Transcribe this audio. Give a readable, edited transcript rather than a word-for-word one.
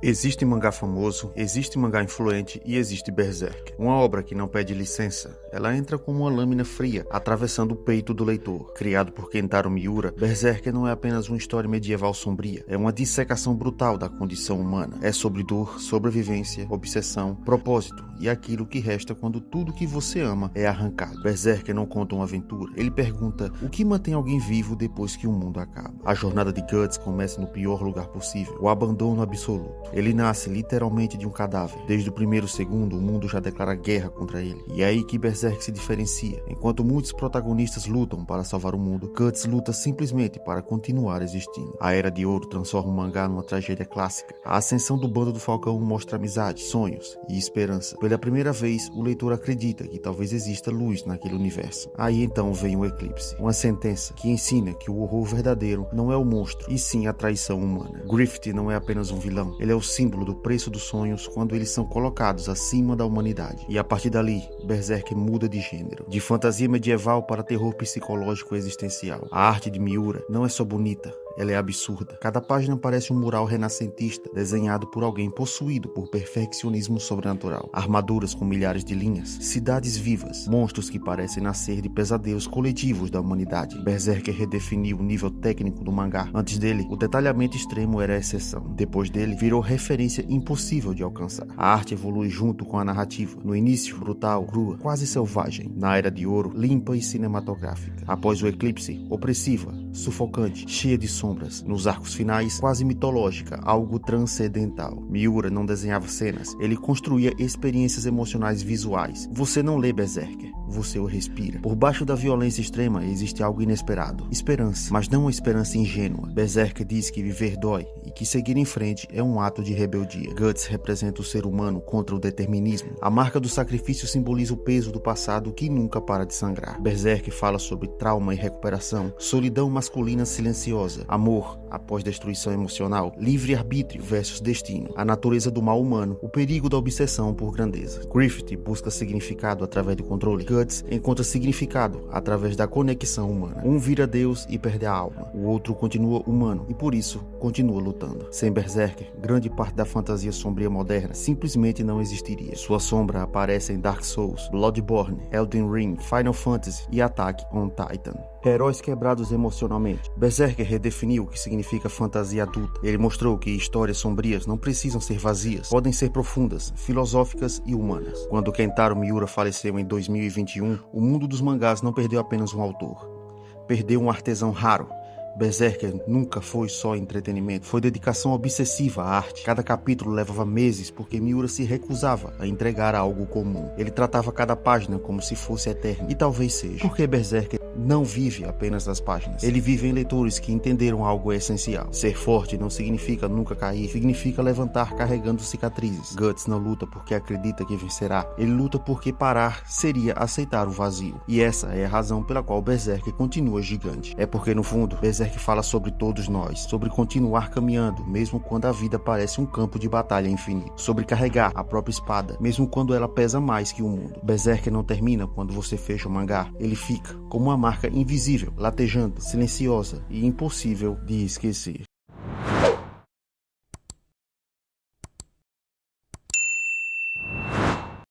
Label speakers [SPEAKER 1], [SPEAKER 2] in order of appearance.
[SPEAKER 1] Existe mangá famoso, existe mangá influente e existe Berserk. Uma obra que não pede licença. Ela entra como uma lâmina fria, atravessando o peito do leitor. Criado por Kentaro Miura, Berserk não é apenas uma história medieval sombria. É uma dissecação brutal da condição humana. É sobre dor, sobrevivência, obsessão, propósito e aquilo que resta quando tudo que você ama é arrancado. Berserk não conta uma aventura. Ele pergunta o que mantém alguém vivo depois que o mundo acaba. A jornada de Guts começa no pior lugar possível, o abandono absoluto. Ele nasce literalmente de um cadáver. Desde o primeiro segundo, o mundo já declara guerra contra ele. E é aí que Berserk se diferencia. Enquanto muitos protagonistas lutam para salvar o mundo, Guts luta simplesmente para continuar existindo. A Era de Ouro transforma o mangá numa tragédia clássica. A ascensão do Bando do Falcão mostra amizade, sonhos e esperança. Pela primeira vez, o leitor acredita que talvez exista luz naquele universo. Aí então vem o eclipse. Uma sentença que ensina que o horror verdadeiro não é o monstro, e sim a traição humana. Griffith não é apenas um vilão. Ele é o símbolo do preço dos sonhos quando eles são colocados acima da humanidade. E a partir dali, Berserk muda de gênero. De fantasia medieval para terror psicológico existencial. A arte de Miura não é só bonita, ela é absurda. Cada página parece um mural renascentista, desenhado por alguém possuído por perfeccionismo sobrenatural. Armaduras com milhares de linhas, cidades vivas, monstros que parecem nascer de pesadelos coletivos da humanidade. Berserk redefiniu o nível técnico do mangá. Antes dele, o detalhamento extremo era a exceção. Depois dele, virou referência impossível de alcançar. A arte evolui junto com a narrativa. No início, brutal, crua, quase selvagem. Na Era de Ouro, limpa e cinematográfica. Após o eclipse, opressiva, sufocante, cheia de sombras. Nos arcos finais, quase mitológica, algo transcendental. Miura não desenhava cenas, ele construía experiências emocionais visuais. Você não lê Berserker, você o respira. Por baixo da violência extrema existe algo inesperado. Esperança, mas não uma esperança ingênua. Berserker diz que viver dói e que seguir em frente é um ato de rebeldia. Guts representa o ser humano contra o determinismo. A marca do sacrifício simboliza o peso do passado que nunca para de sangrar. Berserk fala sobre trauma e recuperação, solidão masculina silenciosa, amor após destruição emocional, livre-arbítrio versus destino, a natureza do mal humano, o perigo da obsessão por grandeza. Griffith busca significado através do controle. Guts encontra significado através da conexão humana. Um vira Deus e perde a alma. O outro continua humano e por isso continua lutando. Sem Berserker, grande parte da fantasia sombria moderna simplesmente não existiria. Sua sombra aparece em Dark Souls, Bloodborne, Elden Ring, Final Fantasy e Attack on Titan. Heróis quebrados emocionalmente. Berserker redefiniu o que significa fantasia adulta. Ele mostrou que histórias sombrias não precisam ser vazias, podem ser profundas, filosóficas e humanas. Quando Kentaro Miura faleceu em 2021, o mundo dos mangás não perdeu apenas um autor, perdeu um artesão raro. Berserker nunca foi só entretenimento, foi dedicação obsessiva à arte. Cada capítulo levava meses porque Miura se recusava a entregar algo comum. Ele tratava cada página como se fosse eterna, e talvez seja porque Berserker não vive apenas das páginas. Ele vive em leitores que entenderam algo essencial. Ser forte não significa nunca cair, significa levantar carregando cicatrizes. Guts não luta porque acredita que vencerá, ele luta porque parar seria aceitar o vazio. E essa é a razão pela qual Berserk continua gigante. É porque no fundo, Berserk fala sobre todos nós, sobre continuar caminhando, mesmo quando a vida parece um campo de batalha infinito, sobre carregar a própria espada, mesmo quando ela pesa mais que o mundo. Berserk não termina quando você fecha o mangá, ele fica como uma marca invisível, latejando, silenciosa e impossível de esquecer.